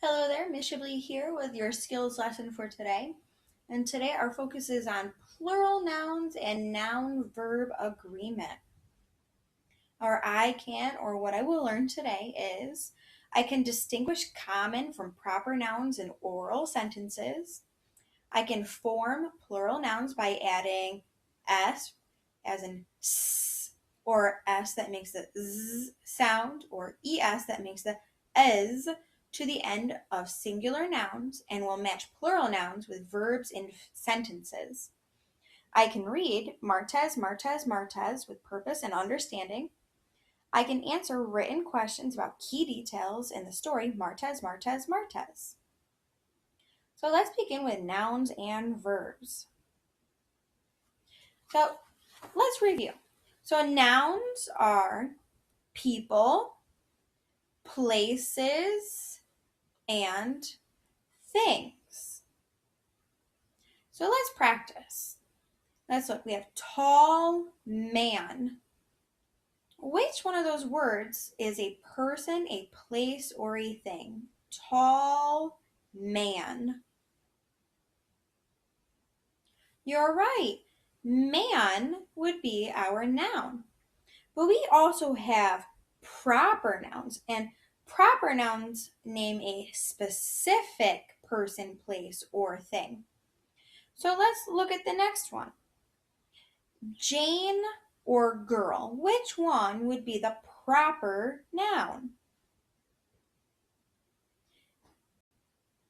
Hello there, Miss Shibley here with your skills lesson for today. And today our focus is on plural nouns and noun-verb agreement. Or what I will learn today is I can distinguish common from proper nouns in oral sentences. I can form plural nouns by adding s as in s, or s that makes the z sound, or es that makes the ez to the end of singular nouns, and will match plural nouns with verbs in sentences. I can read Martes, Martes, Martes with purpose and understanding. I can answer written questions about key details in the story Martes, Martes, Martes. So let's begin with nouns and verbs. So let's review. So nouns are people, places, and things. So let's practice. Let's look. We have tall man. Which one of those words is a person, a place, or a thing? Tall man. You're right. Man would be our noun. But we also have proper nouns, and proper nouns name a specific person, place, or thing. So let's look at the next one. Jane or girl. Which one would be the proper noun?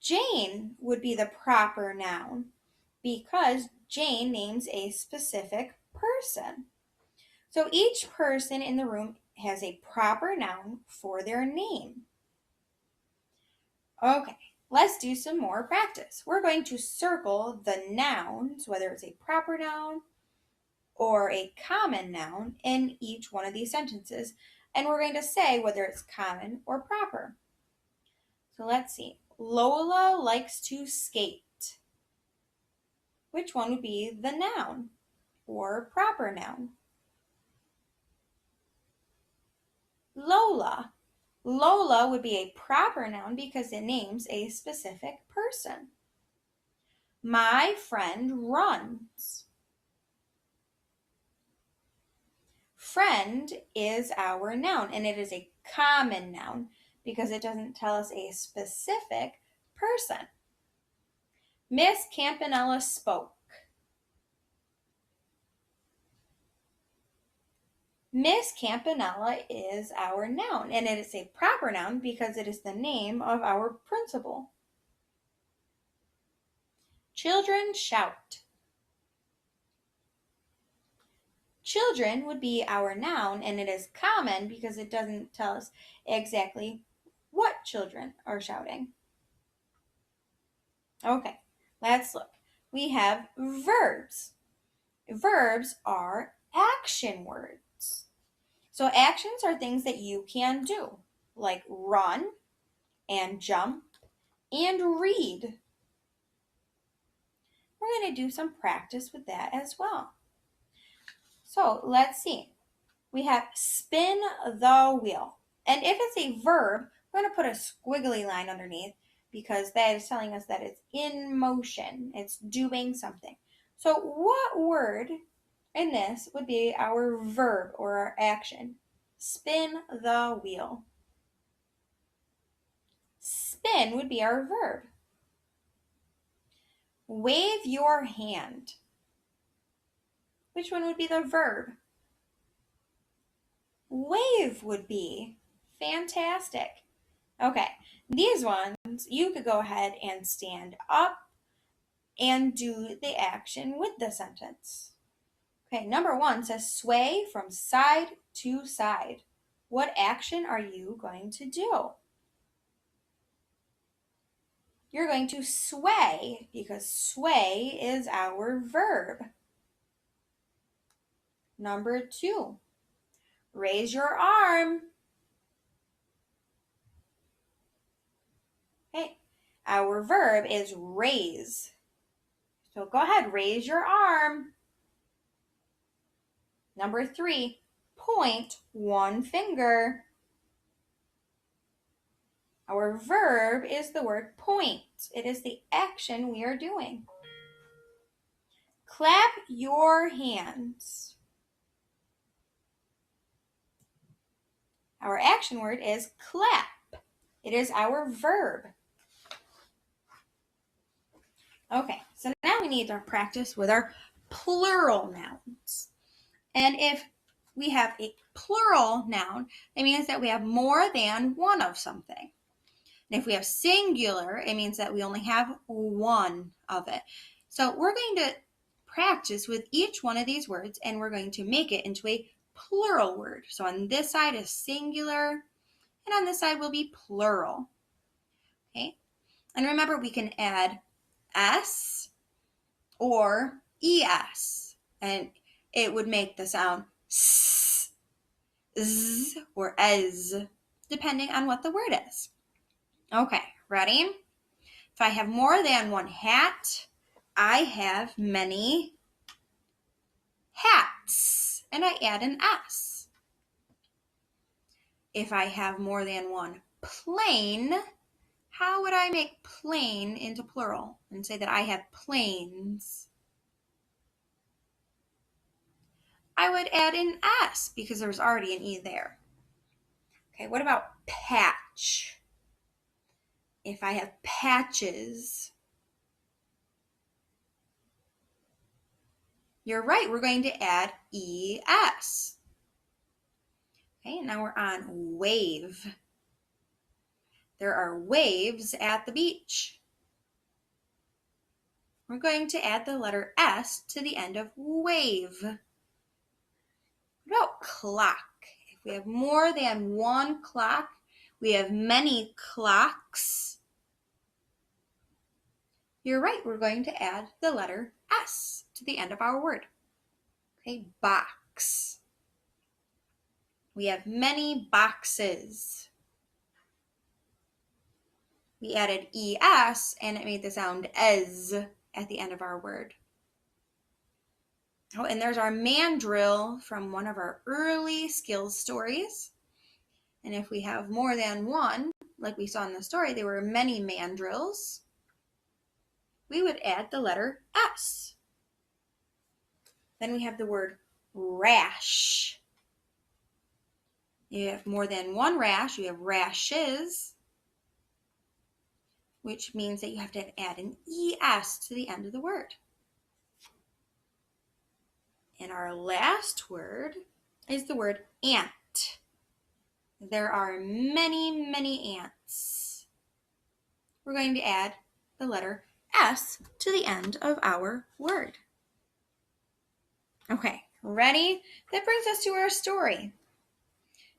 Jane would be the proper noun because Jane names a specific person. So each person in the room has a proper noun for their name. Okay, let's do some more practice. We're going to circle the nouns, whether it's a proper noun or a common noun, in each one of these sentences, and we're going to say whether it's common or proper. So let's see. Lola likes to skate. Which one would be the noun or proper noun? Lola. Lola would be a proper noun because it names a specific person. My friend runs. Friend is our noun, and it is a common noun because it doesn't tell us a specific person. Miss Campanella spoke. Miss Campanella is our noun, and it is a proper noun because it is the name of our principal. Children shout. Children would be our noun, and it is common because it doesn't tell us exactly what children are shouting. Okay, let's look. We have verbs. Verbs are action words. So actions are things that you can do, like run and jump and read. We're going to do some practice with that as well. So let's see. We have spin the wheel. And if it's a verb, we're going to put a squiggly line underneath because that is telling us that it's in motion. It's doing something. So what word in this would be our verb or our action? Spin the wheel. Spin would be our verb. Wave your hand. Which one would be the verb? Wave would be. Fantastic. Okay, these ones you could go ahead and stand up and do the action with the sentence. Okay, number 1 says sway from side to side. What action are you going to do? You're going to sway because sway is our verb. Number 2, raise your arm. Okay, our verb is raise. So go ahead, raise your arm. Number 3, point one finger. Our verb is the word point. It is the action we are doing. Clap your hands. Our action word is clap. It is our verb. Okay, so now we need to practice with our plural nouns. And if we have a plural noun, it means that we have more than one of something. And if we have singular, it means that we only have one of it. So we're going to practice with each one of these words, and we're going to make it into a plural word. So on this side is singular, and on this side will be plural. Okay? And remember, we can add S or ES, and it would make the sound S, Z, or Ez, depending on what the word is. Okay, ready? If I have more than one hat, I have many hats, and I add an S. If I have more than one plane, how would I make plane into plural and say that I have planes? I would add an S because there's already an E there. Okay, what about patch? If I have patches, you're right, we're going to add ES. Okay, now we're on wave. There are waves at the beach. We're going to add the letter S to the end of wave. What about clock? If we have more than one clock, we have many clocks. You're right, we're going to add the letter S to the end of our word. Okay, box. We have many boxes. We added ES and it made the sound ES at the end of our word. Oh, and there's our mandrill from one of our early skills stories. And if we have more than one, like we saw in the story, there were many mandrills, we would add the letter S. Then we have the word rash. You have more than one rash, you have rashes, which means that you have to add an ES to the end of the word. And our last word is the word ant. There are many, many ants. We're going to add the letter S to the end of our word. Okay, ready? That brings us to our story.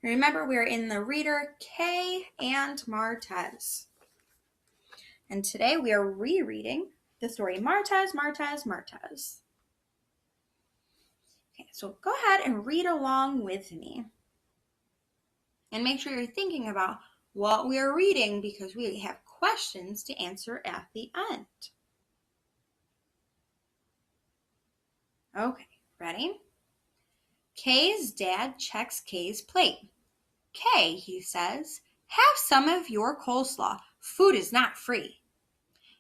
Remember, we're in the reader Kay and Martez. And today we are rereading the story Martez, Martez, Martez. Okay, so go ahead and read along with me. And make sure you're thinking about what we are reading because we have questions to answer at the end. Okay, ready? Kay's dad checks Kay's plate. Kay, he says, have some of your coleslaw. Food is not free.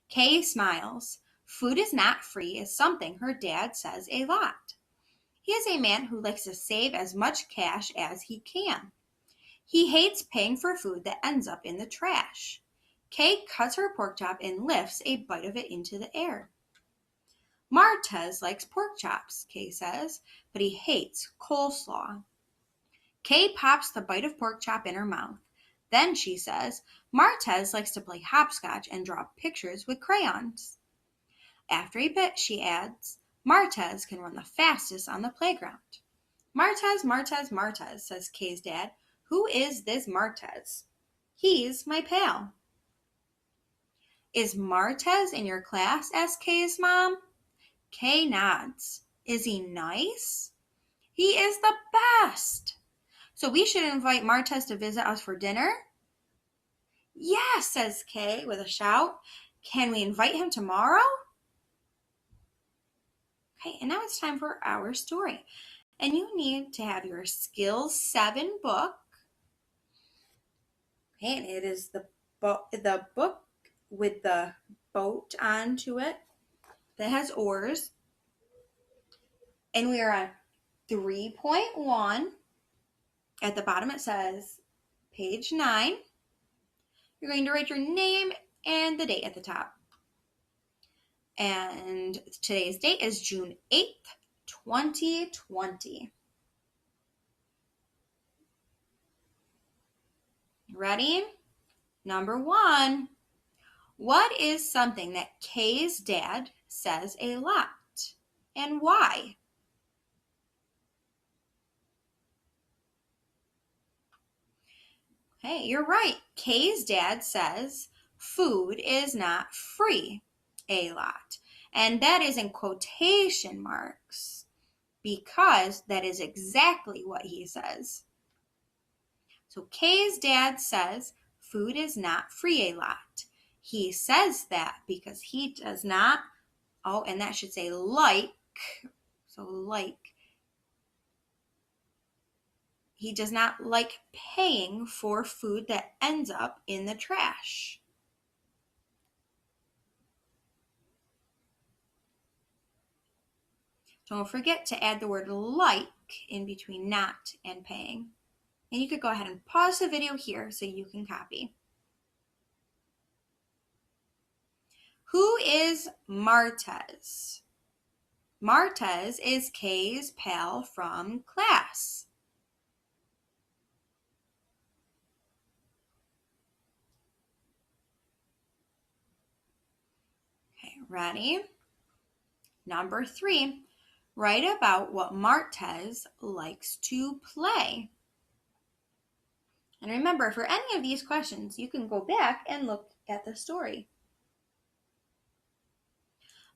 Kay smiles. Food is not free is something her dad says a lot. He is a man who likes to save as much cash as he can. He hates paying for food that ends up in the trash. Kay cuts her pork chop and lifts a bite of it into the air. Martez likes pork chops, Kay says, but he hates coleslaw. Kay pops the bite of pork chop in her mouth. Then she says, Martez likes to play hopscotch and draw pictures with crayons. After a bit, she adds, Martez can run the fastest on the playground. Martez, Martez, Martez, says Kay's dad. Who is this Martez? He's my pal. Is Martez in your class? Asks Kay's mom. Kay nods. Is he nice? He is the best. So we should invite Martez to visit us for dinner? Yes, says Kay with a shout. Can we invite him tomorrow? Okay, and now it's time for our story. And you need to have your Skills 7 book. Okay, and it is the the book with the boat onto it that has oars. And we are on 3.1. At the bottom it says page 9. You're going to write your name and the date at the top. And today's date is June 8th, 2020. Ready? Number 1. What is something that Kay's dad says a lot, and why? Hey, you're right. Kay's dad says food is not free a lot. And that is in quotation marks because that is exactly what he says. So Kay's dad says food is not free a lot. He says that because he does not, and that should say like, so like, he does not like paying for food that ends up in the trash. Don't forget to add the word like in between not and paying. And you could go ahead and pause the video here so you can copy. Who is Martez? Martez is Kay's pal from class. Okay, ready? Number 3, write about what Martez likes to play. And remember, for any of these questions, you can go back and look at the story.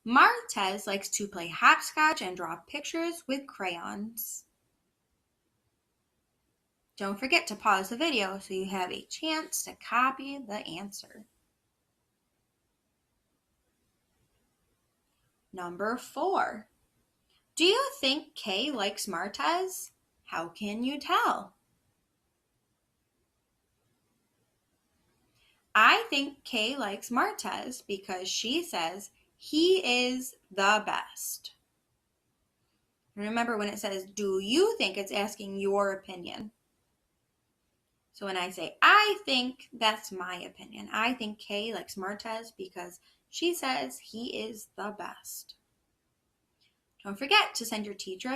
Martez likes to play hopscotch and draw pictures with crayons. Don't forget to pause the video so you have a chance to copy the answer. Number 4. Do you think Kay likes Martez? How can you tell? I think Kay likes Martez because she says he is the best. Remember when it says, do you think, it's asking your opinion. So when I say, I think, that's my opinion. I think Kay likes Martez because she says he is the best. Don't forget to send your teacher